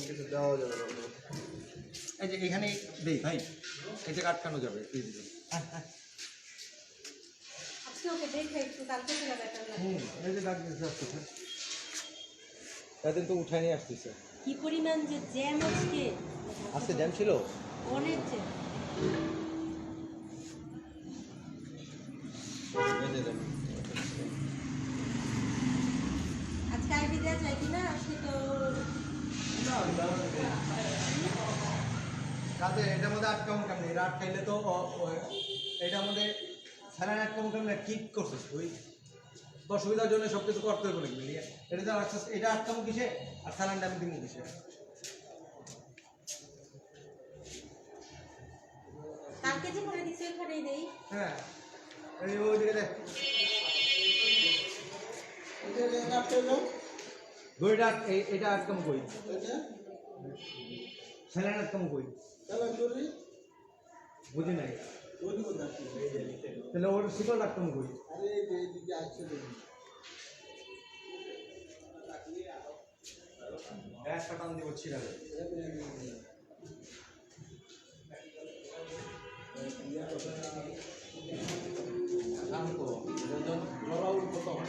কিছু দেওয়া যাবে না। এই যে এখানে দেই ভাই, এই জায়গা আটকানো যাবে এই দিকে। এই যে ডাক দিতে আসতেছে, এতদিন তো উঠাই নিয়ে আসতেছে। কি পরিমাণ যে জ্যাম আজকে, আজকে জ্যাম ছিল অনেক জ্যাম। আজকে আইবি দেওয়া যায় কিনা আজকে তো রাতে এটার মধ্যে আটকামো কেমন, এটা আটকাইলে তো এটার মধ্যে স্যালাইন আটকামো কেমন, ঠিক করছিস তুই তো সুবিধার জন্য সব কিছু করতে হবে মিলিয়ে। এটা তো এটা আটকামো কিসে আর স্যালাইনটা আমি দিব কিসে? কালকে যে করে দিছি ওখানেই দেই। হ্যাঁ এই ওইদিকে দেখ দইটা এটা আটকাম কই, স্যালাইন আটকাম কই বুঝি নাই, তাহলে ওর শিকল আটকাম কই? গ্যাস কাটান দিব ছিড়ালে শান্ত যখন জড়া উঠবো তখন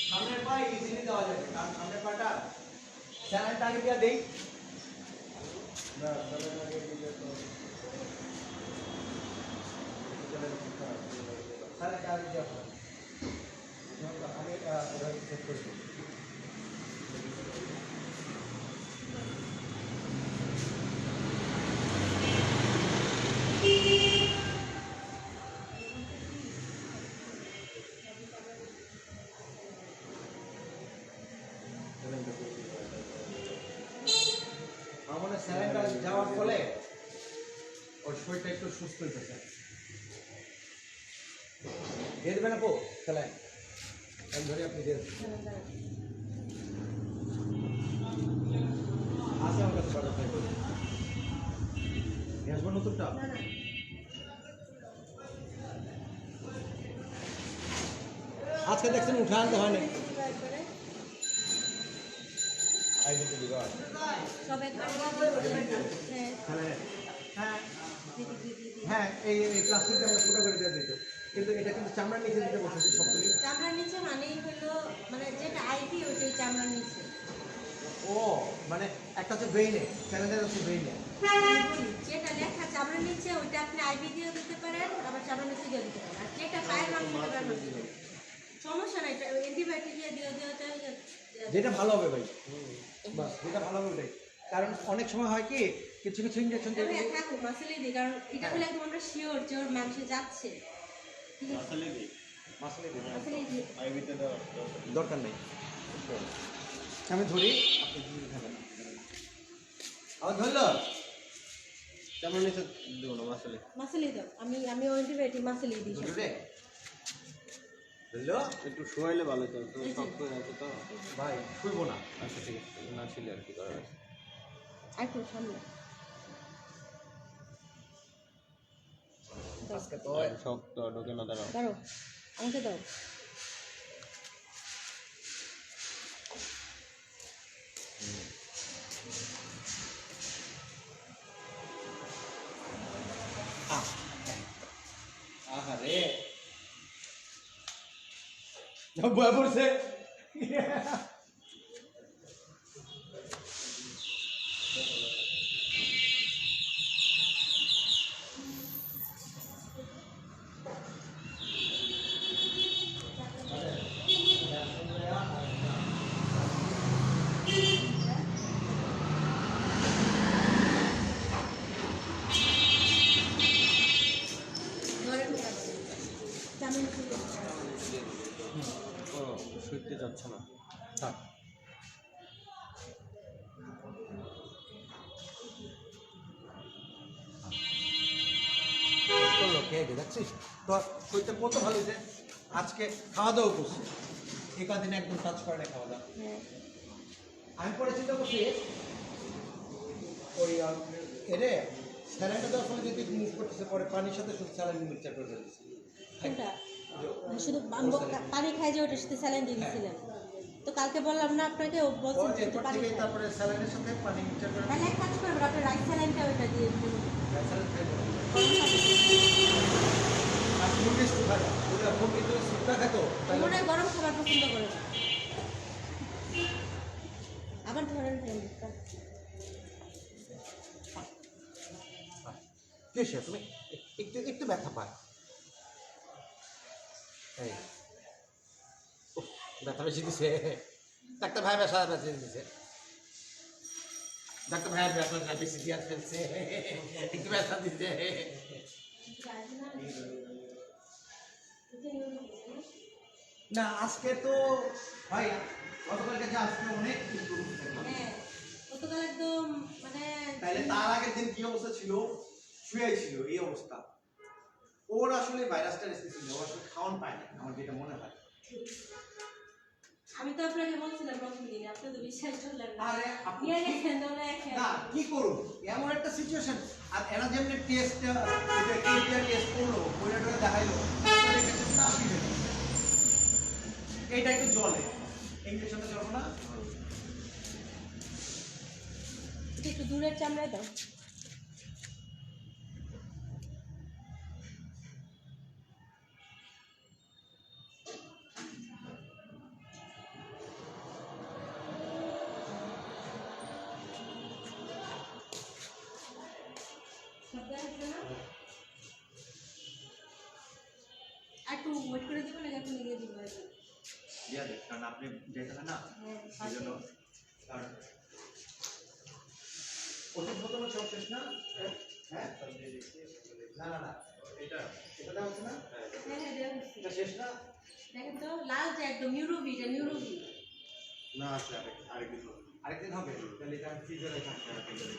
সামনের পা ইজিলি দেওয়া যাবে, কারণ সামনের পাটা স্যালাইনটা আগে দিয়ে দেই না, স্যালাইন আগে দিলে তো স্যালাইনটা আগে দেওয়া হয় আগে ওটা চেক করে দিই। আমাদের স্যালাইনটা যাওয়ার ফলে ওর শরীরটা একটু সুস্থ হইতেছে। দিয়ে দেবেন আপু স্যালাইন, আমি ধরে আপনি দিয়ে দেবেন। আছে আমার কাছে বাটারফ্লাই করে নিয়ে আসবো নতুনটা। আজকে দেখছেন উঠে আনতে হয় না, আইবিতে দিবা সব একবার হ্যাঁ হ্যাঁ এই প্লাস্টিকটা আমরা ফুটো করে দিয়ে দিত, কিন্তু এটা কিন্তু চামড়ার নিচে দিতে বসেছি সবগুলি। চামড়ার নিচে মানেই হলো মানে যেটা আইপি ওইটাই চামড়ার নিচে। ও মানে একটা হচ্ছে ব্রেইনে, চ্যানেলটা হচ্ছে ব্রেইনে। যেটা লেখা চামড়ার নিচে ওইটা আপনি আইপি দিয়েও দিতে পারেন, আবার চামড়ার নিচে দিয়েও দিতে পারেন। আর যেটা পায়ের মাংস সমস্যা নাই, অ্যান্টিবায়োটিক দিয়ে দিও যেটা ভালো হবে ভাই, বাস যেটা ভালো হবে ওটাই। কারণ অনেক সময় হয় কি কিছু কিছু ইঞ্জেকশন থাকুক মাসেলেই দিই, কারণ এটা হলে একদম আমরা শিওর যে ওর মাংসে যাচ্ছে। মাসেলেই দিই দরকার নেই, আমি ধরি আবার ধরলো কেমন নিচে দেবো না মাসলে মাসেলেই দাও, আমি অ্যান্টিবায়োটিক মাসেলেই দিই। ধরলো একটু শোয়াইলে ভালো হতো, তো শক্ত হয়ে আছে তো ভাই শুইবো না। আচ্ছা ঠিক আছে, না ছিল আর কি করার আছে। একটু সামনে আজকে তো শক্ত ঢোকে না, দাঁড়াও দাও, আমাকে দাও। আহারে বয়া পড়ছে শুইতে যাচ্ছে না। থাক করলো কে দেখছিস? তো শরীরটা কত ভালো হয়েছে, আজকে খাওয়া দাওয়া করছে, এই কদিনে একদম টাচ করে না খাওয়া দাওয়া। হ্যাঁ আমি পরে চিন্তা করছি ওই এরে স্যালাইনটা দেওয়ার সময় যদি মুভ করতেছে, পরে পানির সাথে শুধু স্যালাইন মিক্সচার করে ফেলতেছি। কোনটা শুধু পানি খাই যে ওটার সাথে স্যালাইন দিয়ে দিয়েছিলেন, তো কালকে বললাম না আপনাকে, ও বলছেন যে এরপর পানি থেকে খায়। তারপরে স্যালাইনের সাথে পানি মিক্সচার করে তাহলে এক কাজ করবেন, আপনার রাইস স্যালাইনটা ওইটা দিয়ে দিন। স্যালাইন খাইবো। আর মুরগি স্যুপ খায় না, ওটা মুরগি যদি স্যুপটা খেতো তাহলে মনে হয় গরম খাবার পছন্দ করে না। আবার ধরেন ফ্রেন্ড কি সে তুমি একটু একটু ব্যথা পায়, এই উফ, ব্যথা বেশি দিছে, ডাক্তার ভাই ব্যথা বেশি দিছে, ডাক্তার ভাই ব্যথা বেশি দিয়ে ফেলছে, একটু ব্যথা দিছে। না আজকে তো ভাই গতকালকে যে আজকে অনেক ইমপ্রুভমেন্ট দেখলাম। হ্যাঁ গতকাল একদম মানে তাহলে তার আগের দিন কি অবস্থা ছিল, শুয়েই ছিল এই অবস্থা। ওর আসলে ভাইরাসটা এসেছিল, ও আসলে খাওয়ান পায় না আমার যেটা মনে হয়। আমি তো আপনাকে বলছিলাম প্রথম দিনে, আপনি তো বিশ্বাস করলেন না। আরে আপনি নিয়ে গেছেন তো না খেয়ে। না কি করুন, এমন একটা সিচুয়েশন, আর এরা যেমনি টেস্ট এটা কেমিক্যাল টেস্ট করলো, ওইটা দেখাইলো, তাহলে কাছে না আসবে, এইটা একটু জলে ইনজেকশনটা চলবো না। এটা একটু দূরের চামড়ায় দাও। একটু ওয়েট করে দেবো না, এখন নিয়ে দিব দিয়া দেখ, কারণ আপনি যেতে হয় না সেই জন্য। কারণ ওষুধ বোতল সব শেষ না? হ্যাঁ না না না এটা এটা দেওয়া হচ্ছে না, হ্যাঁ হ্যাঁ দেওয়া হচ্ছে। এটা শেষ না? দেখেন তো লাল যে একদম নিউরোবি, এটা নিউরোবি। না আছে আরেকদিন আরেকদিন হবে, তাহলে এটা ফ্রিজে থাকছে আরেকদিন।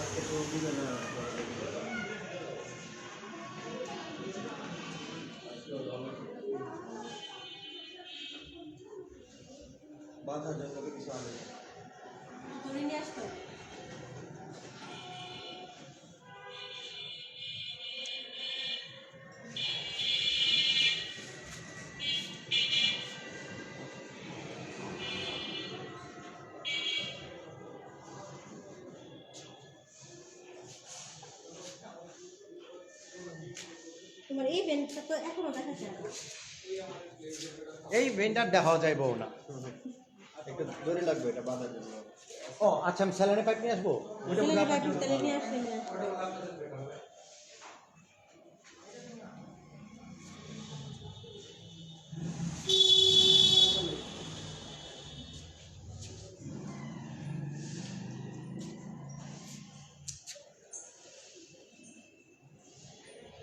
আজকে তো দিবে না বাধা জন্য কিছু আনে ধরে নিয়ে আসতো। তোমার এই বেনটা তো এখনো দেখা যায় না। এই ভেন্ডার দেখাও যাইবো না। একটু ধরে লাগবে এটা বাধার জন্য। ও আচ্ছা, আমি স্যালাইনের পাইপ নিয়ে আসবো। ওইটা মধ্যে ছেলেকে আপনার বাইরে জন্য তেলে নিয়ে আসলে নিয়ে আসবে।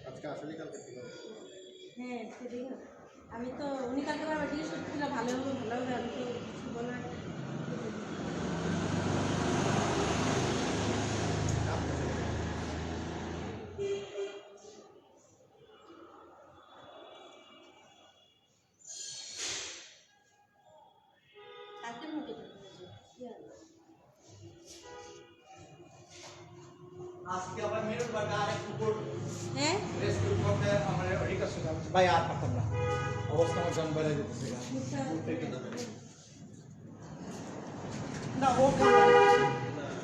আজকে আসলে কালকে থেকে হ্যাঁ সেটাই না। আমি তো উনি কালকে আমার জিজ্ঞেস করছিল ভালো হবে ভালো হবে, আমি তো কিছু বলার কালকে মুখে আজকে আবার মেরুন বাটা আরেক কুকুর হ্যাঁ রেস্কিউ করতে আমার রিকোয়েস্ট করতে ভাই, আর পারতাম না, অবস্থা আমার জন বেড়ে যেতেছে। না ও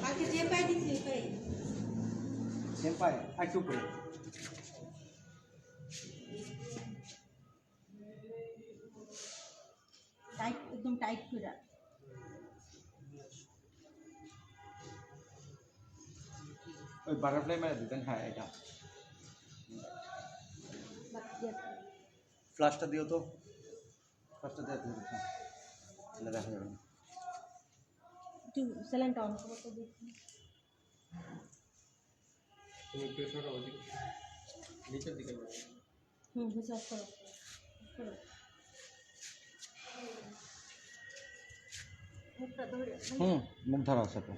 কালকে যে পাই দিচ্ছি ওই পাই সেম পাই একটু করে টাইট, একদম টাইট করে। ওই বাটারফ্লাই মেরে দিতেন। হ্যাঁ এটা ফ্লাশটা দিও তো, ফ্লাশটা দিয়ে দিও, হ্যাঁ তাহলে দেখা যাবে না। একটু স্যালাইনটা অন করতে দেখি। তুমি প্রেশারটা ওদিকে নিচের দিকে নাও। বিশ্বাস করো করো। মুখটা ধরে মুখ ধরা আছে তো।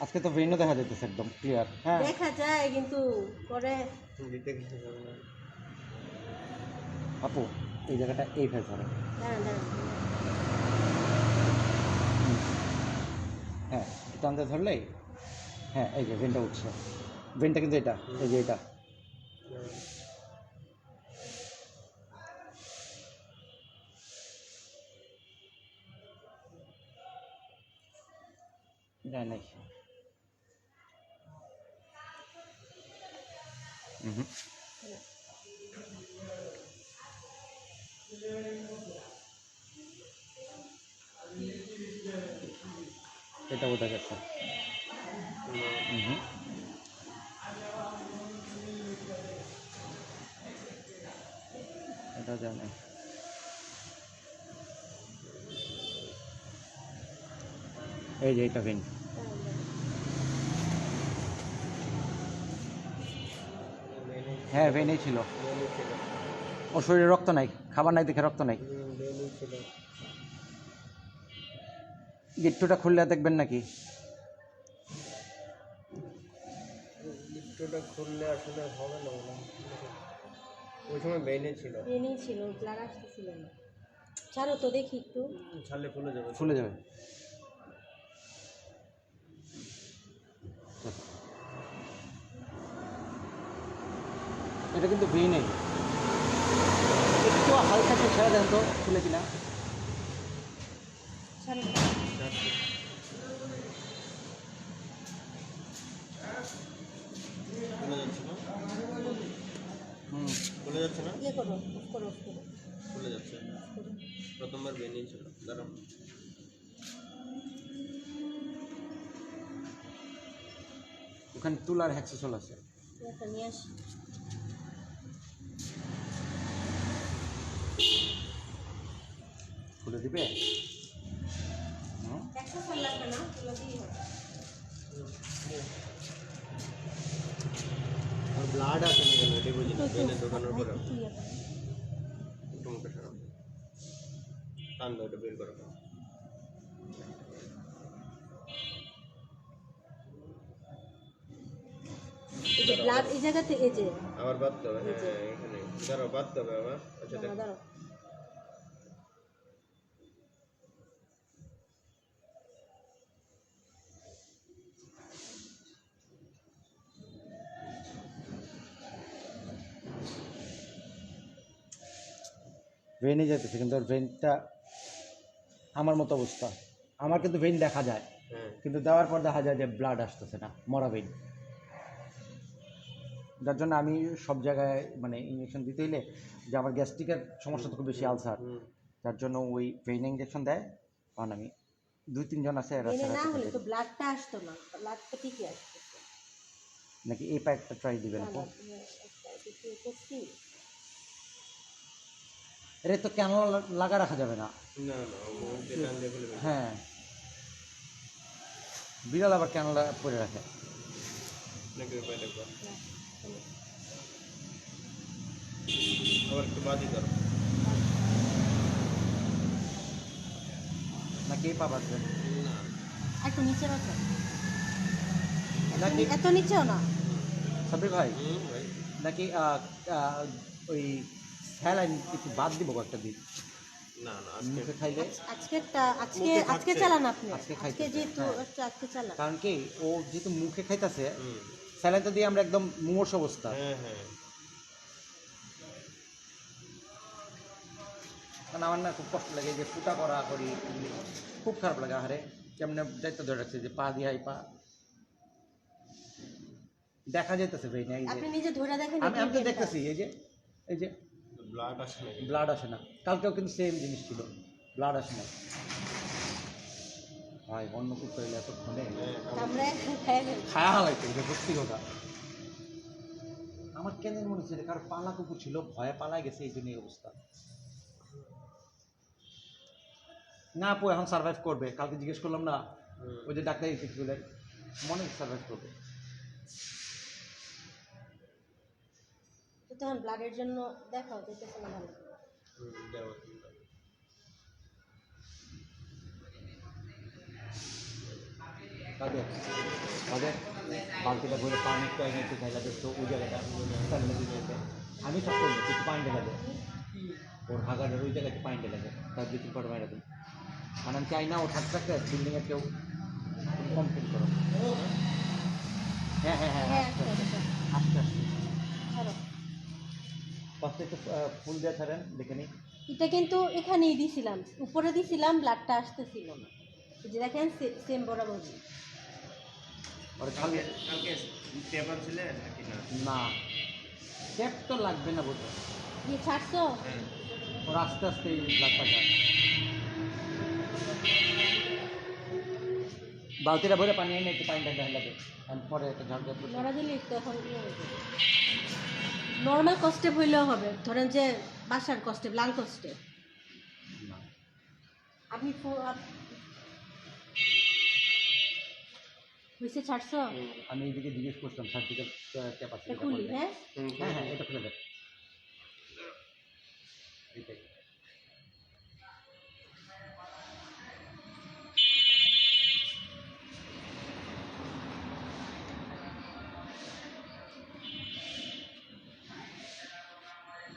আজকে তো ভেইনও দেখা যাইতেছে একদম ক্লিয়ার। হ্যাঁ দেখা যায় কিন্তু পরে দিতে কিছু যাবে না। আপু এই জায়গাটা এই ফেস হবে। দাঁড়ান দাঁড়ান হ্যাঁ এটা আন্দাজ ধরলেই, হ্যাঁ এই যে ভেনটা উঠছে, ভেনটা কিন্তু এটা, এই যে এটা যায় নাই। হুম এটা বোঝা গেছে। হুম এটা যায় নাই। এই যে এটা ভেন, হ্যাঁ ভেনেই ছিল। বেনি ছিল। ওর শরীরে রক্ত নাই, খাবার নাই দেখে রক্ত নাই। বেনি ছিল। গিট্টুটা খুললে দেখবেন নাকি? লিফটটা খুললে আসলে হবে না মনে হয়। ওই সময় বেনি ছিল। ট্রেনেই ছিল, ব্লাড আসতেছিল না। ছাড়ো তো দেখি একটু। ছাড়লে ফুলে যাবে। ফুলে যাবে। এটা কিন্তু ভি নেই, একটু হালকা একটু ছেড়ে দেন তো খুলে কিনা। ছাড়ো ফুলে যাচ্ছে না? হুম ফুলে যাচ্ছে না? ইয়ে করো, অফ করো, অফ করো, ফুলে যাচ্ছে। অফ করো। প্রথমবার বেনি ছিল। দাঁড়াও। ওখানে তুলার হ্যাক্সেসল আছে। একটা নিয়ে আসি। খুলে দিবে। হুম একটা ফোন লাগবে না, তুলো দিয়ে হবে। আর ব্লাড আসে না কেন এটাই বুঝি না। বেনে ঢোকানোর পরে একটু ইয়ে করো। একটু মুখে সরাও। টান দাও, এটা বের করো। এই যে ব্লাড এই জায়গাতে, এই যে আবার বাঁধতে হবে। হ্যাঁ এখানে দাঁড়াও, বাঁধতে হবে আবার। আচ্ছা দাঁড়াও দেখো। দাঁড়াও। ভেনে যেতেছে কিন্তু ওর ভেনটা আমার মতো অবস্থা। আমার কিন্তু ভেন দেখা যায়, হ্যাঁ কিন্তু দেওয়ার পর দেখা যায় যে ব্লাড আসতেছে না, মরা ভেন। যার জন্য আমি সব জায়গায় মানে ইঞ্জেকশন দিতে হলে, যে আমার গ্যাস্ট্রিকের সমস্যা তো খুব বেশি, আলসার, হুম। যার জন্য ওই ভেন ইঞ্জেকশন দেয়। কারণ আমি 2-3 জন আছে এরা এনে ছাড়া না তো হলে খেতে তো ব্লাডটা আসতো না, ব্লাড তো ঠিকই আসতেছে। নাকি এই প্যাকটা ট্রাই দিবেন না আপু? না, তুমি একটা দ্বিতীয় করছি। এটা তো কেন লাগা রাখা যাবে না। না না, মুখে টান দিয়ে খুলে ফেলবে। হ্যাঁ বিড়াল আবার কেন পরে রাখে? নাকি উপায় দেখবা। না, তুমি- আবার একটু বাদি করো। নাকি এই পা বাঁধবেন? না। একটু নিচে রাখো। নাকি এত নিচেও না। সাবির ভাই, ভাই। নাকি ওই স্যালাইন একটু বাদ দিব কয়েকটা দিন না না, মুখে খাইলে? আজকে মুখে আজকে খাচ্ছে। চালান আপনি। আজকে আজকে খাইতেছে, যেহেতু হ্যাঁ। হচ্ছে আজকে চালান। কারণ কি ও যেহেতু মুখে খাইতেছে, হুম। স্যালাইনটা দিয়ে আমরা একদম মুমূর্ষ অবস্থা। হ্যাঁ হ্যাঁ। কারণ আমার না খুব কষ্ট লাগে যে ফুটা করা করি, খুব খারাপ লাগে। আহারে কেমনে দায়িত্ব ধরে রাখছে যে পা দিয়ে এই পা দেখা যাইতেছে ভাই না, এই যে আপনি নিজে ধরে দেখেন। আমি আমি তো দেখতেছি এই যে ব্লাড আসে নাকি? ব্লাড আসে না। কালকেও কিন্তু সেম জিনিস ছিল, ব্লাড আসে না। ভাই অন্য কুকুর হইলে এতক্ষণে হ্যাঁ আমরা খাই ফেলবো। খায়া হলাইতো, এটা সত্যি কথা। আমার কেন মনে হচ্ছে কারো পালা কুকুর ছিল, ভয়ে পালায় গেছে, এই জন্য এই অবস্থা। না আপু এখন সার্ভাইভ করবে, কালকে জিজ্ঞেস করলাম না, ওই যে ডাক্তার এসেছিল, মনে হয় সার্ভাইভ করবে। তো তখন ব্লাডের জন্য দেখাও, দেখতেছে না ভালো। দেওয়া। কাদের কাদের বালতিটা ভরে পানি একটু এনে একটু ঢেলা দিত ওই জায়গাটা তাহলে দিতে আমি সব করবো কিছু পানি ঢেলা দেয় ওর হাগারের ওই জায়গাতে পানি ঢেলা দেয় তার দুই তিন পর মারা দিই মানে আমি চাই না ও থাকতে থাকতে বিল্ডিংয়ে কেউ কমপ্লেন করো হ্যাঁ হ্যাঁ হ্যাঁ হ্যাঁ আস্তে আচ্ছা আস্তে আচ্ছা আস্তে আস্তে ধরো। ফার্স্টে একটু ফুল দিয়ে ছাড়েন দেখে নিই এটা কিন্তু এখানেই দিছিলাম, উপরে দিছিলাম, ব্লাডটা আসতেছিল না। এই যে দেখেন সেম বরাবর। ওর কালকে কালকে পেপার ছিলে নাকি না? না ট্যাপ তো লাগবে না বোধ দিয়ে ছাড়ছো? হ্যাঁ ওর আস্তে আস্তে এই ব্লাডটা যায় বালতিটা ভরে পানি এনে একটু পানিটা ঢালা লাগে আর পরে একটা ঝাড় দিয়ে লড়া দিলে একটু এখন ইয়ে হয়ে যাবে। নর্মাল কস্টেপ হইলেও হবে, ধরেন যে বাসার কস্টেপ, লাল কস্টেপ। না আপনি হয়েছে ছাড়ছো? আমি এইদিকে জিজ্ঞেস করছিলাম সার্টিফিকেট ট্যাপ আছে এটা খুলি, হ্যাঁ? হ্যাঁ হ্যাঁ এটা খুলে দেখ এইটাই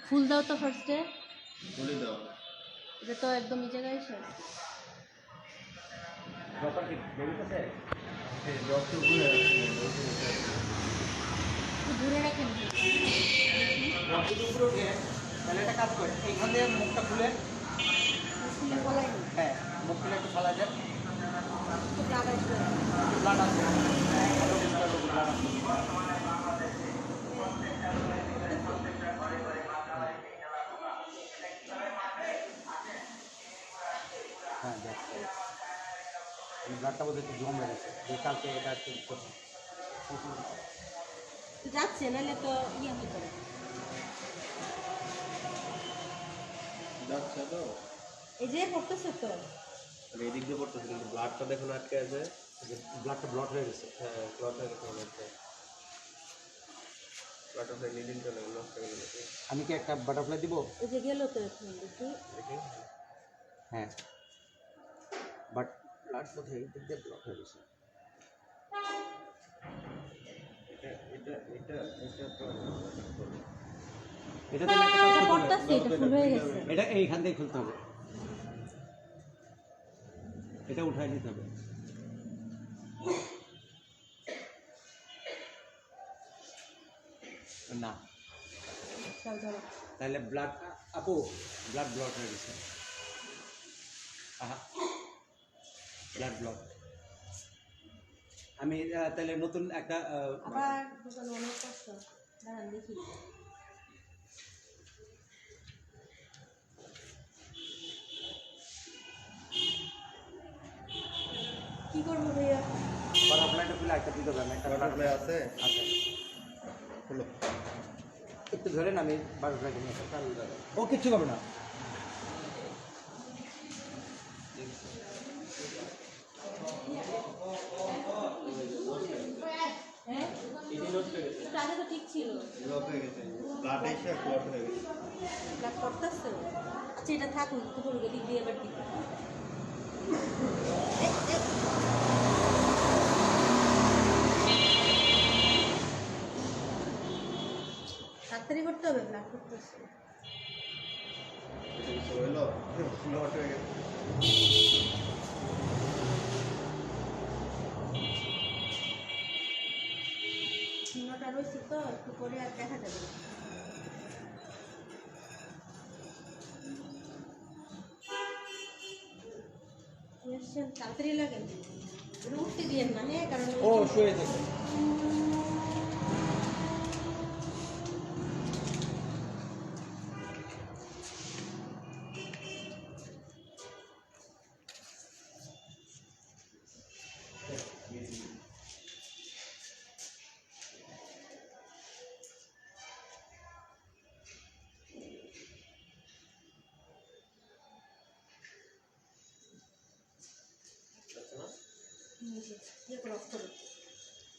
ফুল দাও তো ফার্স্টে। বলে দাও। এটা তো একদম এই জায়গায় শেষ। ব্যাপার কি বেরিয়েছে এই ডক্টর ঘুরে একটু দূরে রাখেন। রকেটের উপরে উঠে তাহলে একটা কাজ করে এইখান দিয়ে মুখটা খুলে, ফুলে ফলাই নি, হ্যাঁ মুখ খুলে একটু ফালা যায়, একটু ব্লাড আসবে। ব্লাড আসবে, ব্লাড আসবে। হ্যাঁ দেখ এই ব্লাডটা বোধহয় একটু জমে গেছে যে কালকে এটা একটু যাচ্ছে, নাহলে তো ইয়ে হয়ে যাবে। যাচ্ছে তো এই যে পড়তেছে তো। আর এদিক দিয়ে পড়তেছে কিন্তু ব্লাডটা দেখুন আটকে আছে। ব্লাডটা ব্লট হয়ে গেছে হ্যাঁ ক্লট হয়ে গেছে মনে হচ্ছে। ব্লাডটা প্রায় নিদিন চলে গেল, নষ্ট হয়ে গেল। আমি কি একটা বাটারফ্লাই দিব এই যে গেল তো এখন দেখি। দেখি হ্যাঁ বাট ব্লাড বোধহয় এই দিক দিয়ে ব্লট হয়ে গেছে এটা এটা এটা এটা তো এটা এটা পড়তেছে, এটা ফুল হয়ে গেছে। এটা এইখান থেকে খুলতে হবে এটা উঠায় নিতে হবে না দাও, ধরো। তাহলে ব্লাড আপু ব্লাড ব্লট হয়ে গেছে আহা ব্লাড ব্লট আমি তাহলে নতুন একটা আবার দোকানে অনেক কষ্ট, দাঁড়ান দেখি। কি করবো ভাইয়া? বাটারফ্লাইটা খুলে একটা দিতে হবে আমি একটা বাটারফ্লাই আছে আচ্ছা হলো। একটু ধরেন আমি বাটারফ্লাইটা নিয়ে আসি ও কিচ্ছু করবে না হ্যাঁ, এটি নষ্ট হয়ে গেছে, একটু আগে তো ঠিক ছিল। ব্লক হয়ে গেছে, ব্লাড এসে ক্লট হয়ে গেছে। ব্লাড করতেছে। আচ্ছা এটা থাকুন, তো করবো দিক দিয়ে এবার দিক। তাড়াতাড়ি করতে হবে, ব্লাড করতেছে। এটা কিছু হইলো, ক্লট হয়ে গেছে। চিহ্নটা রয়েছে তো, একটু পরে আর দেখা যাবে না। এসছেন, তাড়াতাড়ি লাগেন, এটা উঠতে দিয়েন না, হ্যাঁ, কারণ ও শুয়ে থেকে আচ্ছা না? ইয়ে করে অফ করো।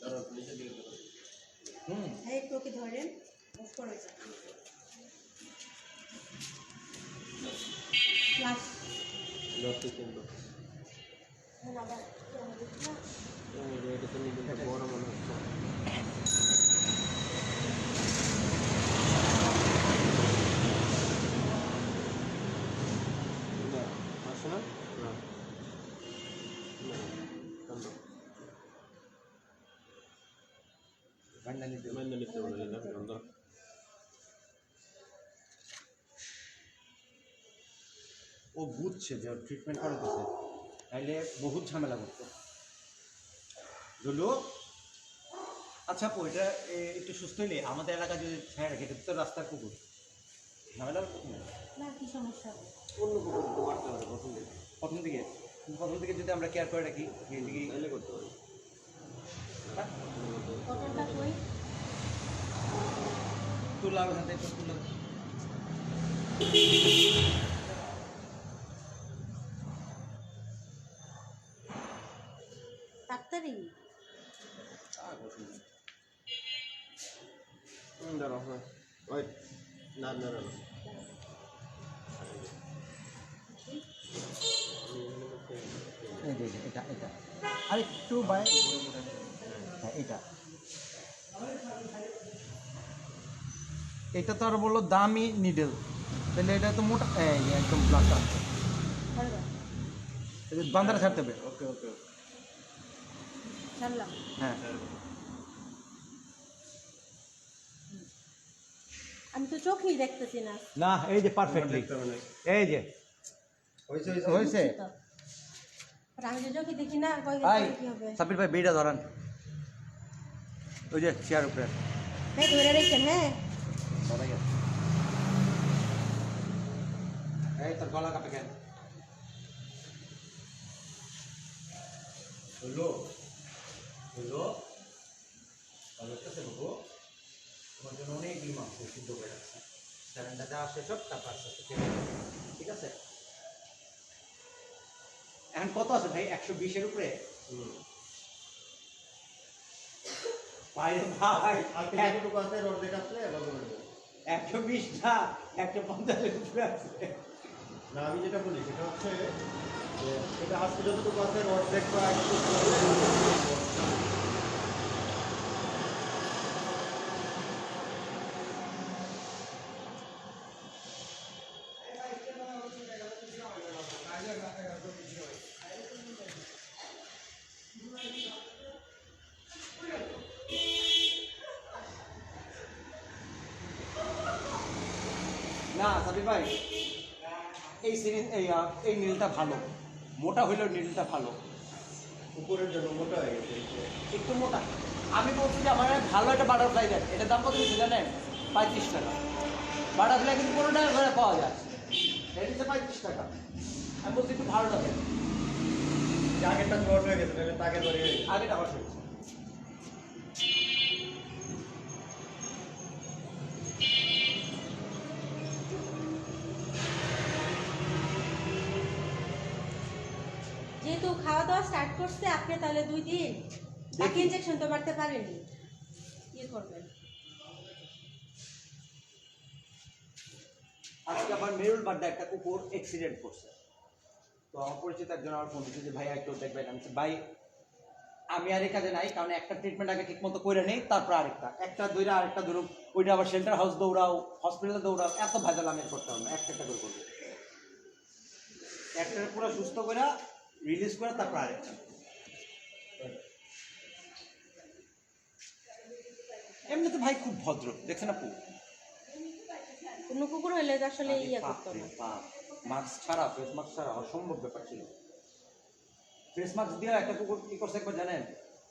দাঁড়াও, নিচে দিকে দাঁড়াও। হ্যাঁ, একটু ওকে ধরেন, অফ করে যান। প্লাস নষ্ট কিন্তু আবার এটা তো নিডলটা বড় মনে হচ্ছে। না, আসে না? না। না, টানো। ভান্ডা নিতে মাইন্ডা নিতে বলে দিলাম, এখন দাও। ও বুঝছে যে ট্রিটমেন্ট করাতেছে, তাইলে বহুত ঝামেলা করতো। দুলু আচ্ছা আপু এটা একটু সুস্থ হইলে আমাদের এলাকা যদি ছায়া রাখে এটা তো রাস্তার কুকুর ঝামেলা না কি সমস্যা হবে? অন্য কুকুর তো মারতে হবে প্রথম দিকে। প্রথম থেকে যদি আমরা কেয়ার করে রাখি তাইলে করতে পারি। পটলটা কই? তুলা ওখান থেকে তুলা। ডাক্তারি দাঁড়াও, হ্যাঁ। ওই, না, না, না, না। এই যে এটা এটা আর একটু বাই হ্যাঁ এটা এটা তো আর বললো দামি নিডেল, তাহলে এটা তো মোটা এই একদম ব্লাস্টার, বান্দারা ছাড়তে হবে। ওকে ওকে ওকে, ছাড়লাম। হ্যাঁ আমি তো চোখেই দেখতেছি না। না এই যে পারফেক্টলি দেখতে হবে না। এই যে হয়েছে, হয়েছে। বুঝছি তো। আর আমি তো চোখে দেখি না, কই ভাই কি হবে? সাবির ভাই বেড়া ধরান ওই যে চেয়ার উপরে ভাই ধরে রেখেন, হ্যাঁ। ধরা গেছে এই তোর গলা কাপে কেন হলো হলো কাছে বাবু, তোমার জন্য অনেকগুলি মাংস সিদ্ধ করে রাখছি, স্যারেন্ডা যা আসে সব তারপর আস্তে আস্তে খেয়ে নেবে। ঠিক আছে? এখন কত আছে ভাই 120-এর উপরে ভাই ভাই আর কতটুকু আছে অর্ধেক আসলে এভাবে করে দেবো। 120 না 150-এর উপরে আছে না, আমি যেটা বলি সেটা হচ্ছে যে এটা আজকে যতটুকু আছে অর্ধেক বা একটু না সাবির ভাই এই সিরিজ এই নীলটা ভালো মোটা হইলেও নীলটা ভালো উপরের জন্য মোটা হয়ে গেছে। একটু মোটা আমি বলছি যে আমার ভালো একটা বাটারফ্লাই দেন এটার দাম কত বেশি জানেন 35 টাকা বাটারফ্লাই কিন্তু 15 টাকা করে পাওয়া যায় এটা হচ্ছে 35 টাকা আমি বলছি একটু ভালোটা দেন যে আগেরটা জট হয়ে গেছে, তাহলে তাকে ধরে আগেটা হওয়া শুরু যেহেতু খাওয়া দাওয়া স্টার্ট করছে আপনি, তাহলে 2 দিন বাকি ইনজেকশন তো মারতে পারেনি, কি করবেন? আজকে আমার মেরুল বাড্ডা একটা কুকুর অ্যাক্সিডেন্ট করছে তো আমার পরিচিত একজন আমার ফোন দিচ্ছে যে ভাই একটু দেখবেন আমি বলছি, ভাই আমি আর এই কাজে নাই কারণ একটা ট্রিটমেন্ট আগে ঠিক মতো করে নেই তারপর একটা দৌড়া আরেকটা ধরুক ওইটা আবার শেল্টার হাউস দৌড়াও হসপিটালে দৌড়াও এত ভেজাল আমি আর করতে হবে না একটা করে করবো একটা পুরো সুস্থ করে রিলিজ করে তারপর আরেকটা এমনিতে ভাই খুব ভদ্র দেখছেন আপু কোনো কুকুর হলে তো আসলে ইয়া করতো না। মাস্ক ছাড়া ফেস মাস্ক ছাড়া অসম্ভব ব্যাপার ছিল ফেস মাস্ক দিয়ে একটা কুকুর কি করছে একবার জানেন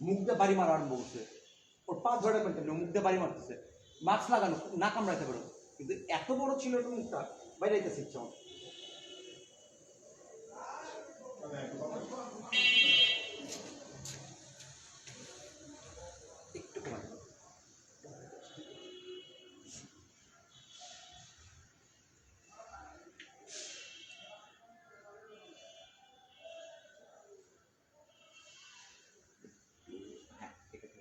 মুখ দিয়ে বাড়ি মারা আরম্ভ করছে ওর পা ধরে ফেলতে মুখ দিয়ে বাড়ি মারতেছে মাস্ক লাগানো না কামড়াইতে পারো কিন্তু এত বড় ছিল ওর মুখটা বাইরে যাইতেছে ইচ্ছা মতো। একটু কমাই দাও। হ্যাঁ, ঠিক আছে।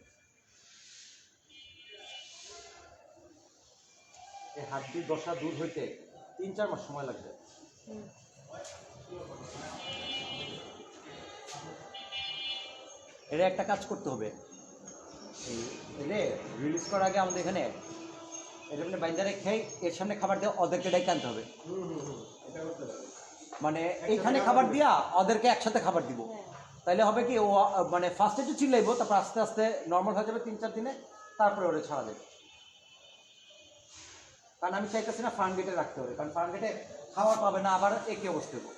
এই হাড্ডির দশা দূর হইতে 3-4 মাস সময় লাগবে হুম। এটা একটা কাজ করতে হবে, এটা রিলিজ করার আগে আমাদের এখানে এটা মানে বাইন্দা রেখে এর সামনে খাবার দিয়ে ওদেরকে ডেকে আনতে হবে। এটা করতে পারে। মানে এইখানে খাবার দিয়া ওদেরকে একসাথে খাবার দিব, তাইলে হবে কি ও মানে ফার্স্টে একটু চিল্লাইবো, তারপর আস্তে আস্তে নর্মাল হয়ে যাবে 3-4 দিনে, তারপরে ওরা ছাড়া দেবে। কারণ আমি চাইতেছি না ফার্ম গেটে রাখতে হবে, কারণ ফার্ম গেটে খাবার পাবে না, আবার একই অবস্থা হবে।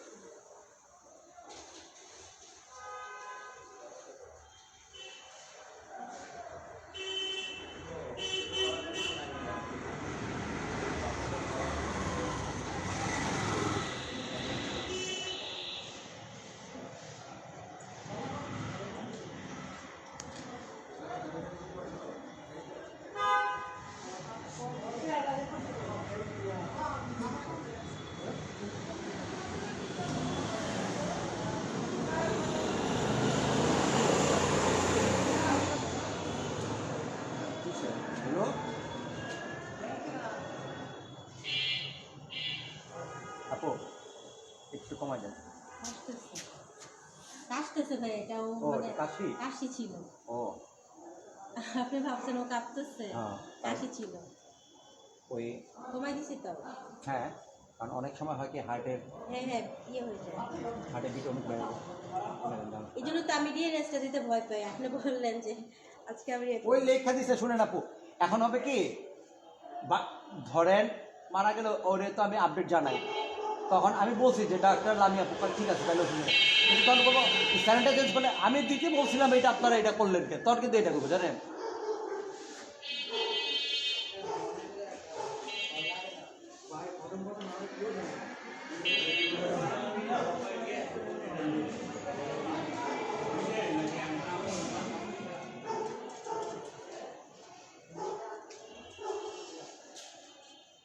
হ্যালো, আপু একটু কমা যান। কাশতেছে ভাই, এটাও ও, মানে এটা কাশি? কাশি ছিল। ও আপনি ভাবছেন ও কাঁপতেছে, হ্যাঁ। কাশি ছিল, ওই কমাই দিছি তো। হ্যাঁ, কারণ অনেক সময় হয় কি হার্টের হ্যাঁ হ্যাঁ, ইয়ে হয়ে যায়। বিট অনেক বেড়ে যায়। এই জন্য তো আমি দিয়ে রেস্টটা দিতে ভয় পাই। আপনি বললেন যে আজকে আমি ওই লেখা দিছে শুনেন আপু, এখন হবে কি ধরেন মারা গেল, ওরে তো আমি আপডেট জানাই, তখন আমি বলছি যে ডাক্তার লামিয়া আপু ঠিক আছে তাহলে শুনে, কিন্তু তখন বলবো স্যানিটাইজার চেঞ্জ করলে আমি দিতে বলছিলাম এটা আপনারা এটা করলেন কে, তোর কিন্তু এটা করবো জানেন।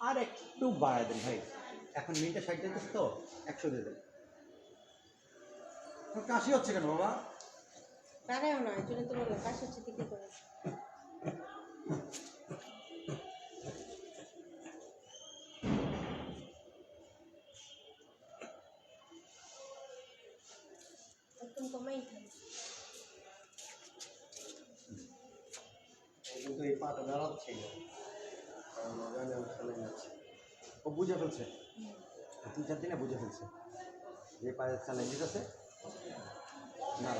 আর একটু বাড়াই দেন ভাই, এখন মিনিটে 60 দিতেছে তো 100 দিয়ে দেন। কাশি হচ্ছে কেন বাবা? পারেও না, এই জন্য তো বললাম কাশি হচ্ছে কি করে। একদম কমাই খাই। কিন্তু এই পাটা দাঁড়াচ্ছে না, কারণ ও জানে আমার স্যালাইন আছে। ও বুঝে ফেলছে, 3-4 দিনে বুঝে ফেলছে যে পায়ে স্যালাইন দিতেছে না।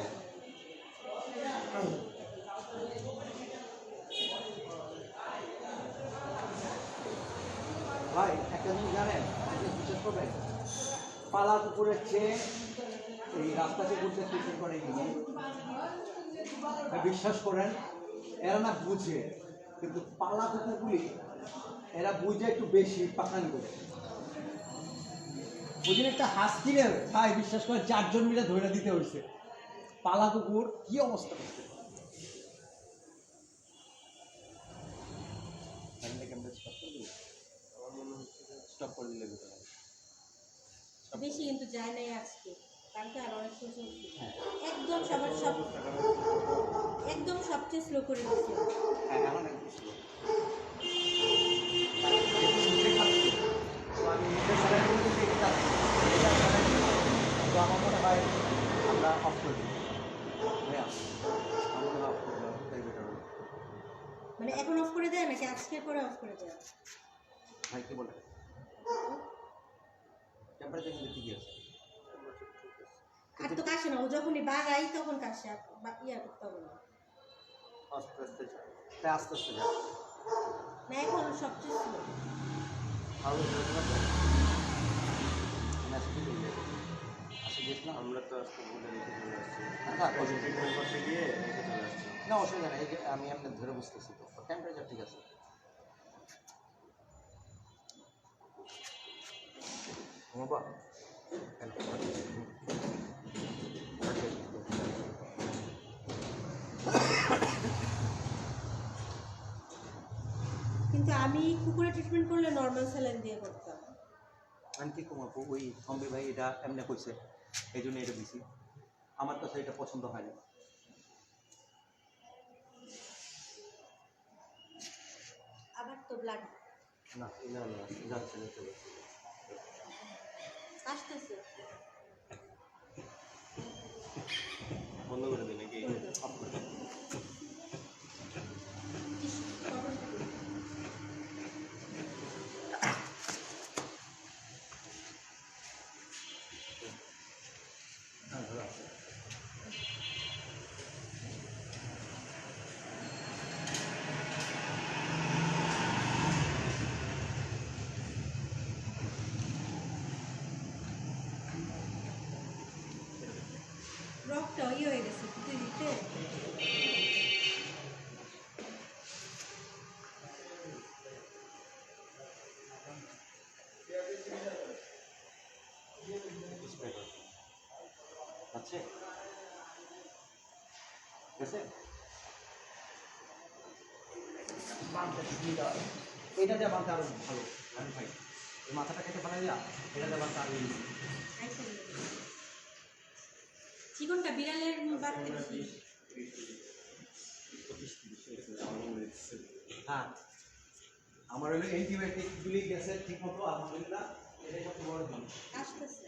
ভাই একটা জিনিস জানেন, বিশ্বাস করবেন, পালা কুকুরের চেয়ে এই রাস্তা কুকুরদের পিছন করে এগিয়ে। বিশ্বাস করেন, এরা না বুঝে, কিন্তু পালা কুকুরগুলি এরা বুঝে একটু বেশি পাকানি করে। ওই দিন একটা হাস্কিরে ভাই বিশ্বাস করে 4 জন মিলে ধরে দিতে হয়েছে। পালা কুকুর কি অবস্থা করছে। স্টপ করে দিলে বেশি কিন্তু যায় নাই আজকে, কালকে আর অনেক সময় চলছে। একদম একদম সবচেয়ে স্লো করে দিচ্ছে। হ্যাঁ এখন একটু slow। তো আমার মনে হয় আমরা অফ করে দিই। আমার মনে হয় অফ করে দেওয়া better হবে। মানে এখন অফ করে দেয় নাকি আজকের পরে অফ করে দেয়? ভাই কি বলে টেম্পারেচার কিন্তু ঠিকই আছে। আর তো কাশে না, ও যখনই বাগাই তখন কাশে, আর ইয়া করতে হবে না। আস্তে আস্তে যায়। তাই আস্তে আস্তে যায়। না এখন সবচেয়ে স্লো। আরো আমি আজকে কি করলে আজকে গেছিলাম আমরা তো আজকে বলে রেখে চলে আসছি। হ্যাঁ ট্রিটমেন্ট করতে গিয়ে রেখে চলে আসছি। না অসুবিধা নেই, এই যে আমি আপনার ধরে বুঝতেছি তো টেম্পারেচার ঠিক আছে। ঘুমাবা কিন্তু আমি কুকুরের ট্রিটমেন্ট করলে নর্মাল স্যালাইন দিয়ে করতাম। আমি কি কমাবো, ওই থম্বে ভাই এটা এমনি কইছে এই জন্য এটা দিছি, আমার কাছে এটা পছন্দ হয় না। আবার তো ব্লাড না না না যাচ্ছে না, চলে আসতেছে। বন্ধ করে দিই নাকি? করে দাও। অফ করে একটা হয়ে গেছে দিতে দিতে। স্প্রে করো। আছে? গেছে? বাঁধতে সুবিধা হয়। এটা দিয়ে বাঁধতে আরো ভালো আমি ভাই এই মাথাটা কেটে ফেলাই যা এটা দিয়ে বাঁধতে আরো easy। আচ্ছা, চিকনটা বিড়ালের বাড়তে বেশি। হ্যাঁ আমার হলো অ্যান্টিবায়োটিক গুলি গেছে ঠিক মতো আলহামদুলিল্লাহ এটাই সবচেয়ে বড় জিনিস। আসতেছে।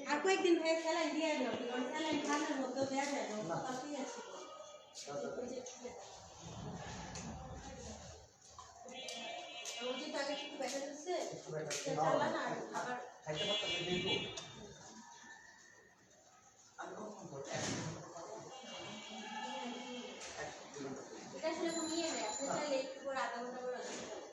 আর কয়েকদিন ভাই স্যালাইন দিয়ে দাও, কারণ স্যালাইন খাওয়ানোর মধ্যেও দেওয়া যায় না, কথা ঠিক আছে। আমার যেহেতু আগে একটু ব্যথা দিচ্ছে, সে চালা না আর আবার খাইতে পারতেছে কিন্তু আমি কখন করব? এটা আসলে কমিয়ে নেয়, আপনি চাইলে একটু করে আধা ঘন্টা করে রাখতে পারেন।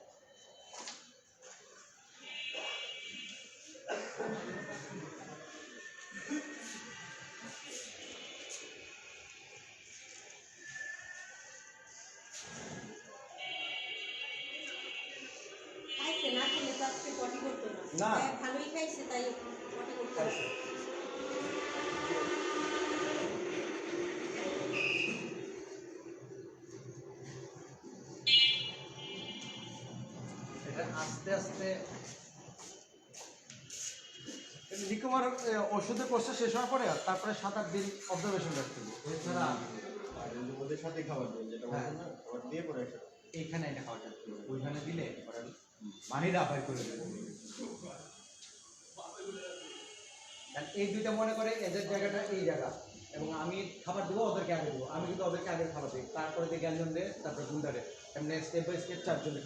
খাইছে না খেলে তো আজকে পটি করতো না। না। হ্যাঁ, ভালোই খাইছে তাই পটি করতে হবে। এটা আস্তে আস্তে রিকভার ওষুধের কোর্সটা শেষ হওয়ার পরে তারপরে 7-8 দিন অবজারভেশন রাখতে হবে এছাড়া আর ওদের সাথে খাবার দেয় যেটা হ্যাঁ। বলছেন না, খাবার দিয়ে পরে একসাথে। এইখানে এটা খাওয়া যাবে ওইখানে দিলে ওরা মানিরা আপায় করে দেবে কারণ এই দুইটা মনে করে এদের জায়গাটা এই জায়গা এবং আমি খাবার দেবো ওদেরকে আগে দেবো আমি কিন্তু ওদেরকে আগে খাবার দিই তারপরে দিই জ্ঞানজন দেয় তারপরে গুন্ডারে এমনি স্টেপ বাই স্টেপ 4 জনে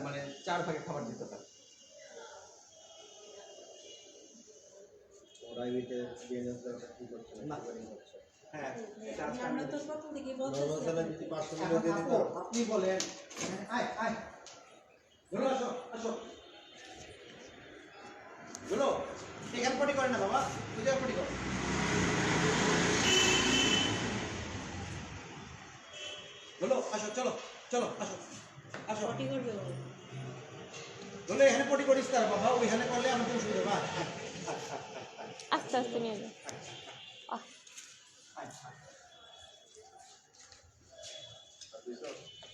মানে 4 ভাগে খাবার দিতে পারে ওরা এদিকে বিএনএস ব্যবসা কি করছে না। কি করছে। হ্যাঁ আমরা তো প্রথম থেকে নর্মাল বলতেছি স্যালাইন যদি 500 এখন মিলি দিয়ে আপু, দিত, আপনি বলেন আয় আয় গুলো আসো আসো গুলো এখানে পটি করে না বাবা তুই যা পটি কর গুলো আসো চলো চলো আসো আসো পটি করবে ও। গুলো এখানে পটি করিস তার বাবা ওইখানে করলে আমি তো অসুবিধা না আস্তে আস্তে নিয়ে যাও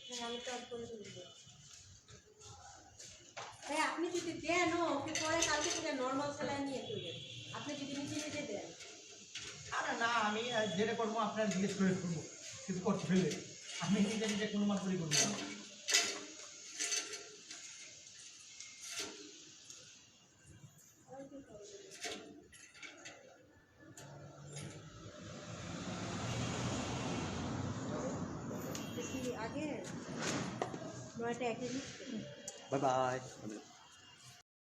হ্যাঁ, আমি তো আর করে দিবো। ভাই আপনি যদি দেন ওকে পরে কালকে থেকে নর্মাল স্যালাইন নিয়ে করবেন। আপনি যদি নিজে নিজে দেন। আরে না আমি যেটা করবো আপনার জিজ্ঞেস করে করবো কিছু করতে ফেলে আমি নিজে নিজে কোনো মাত্রই করবো না আগে 9টা 1 বাই বাই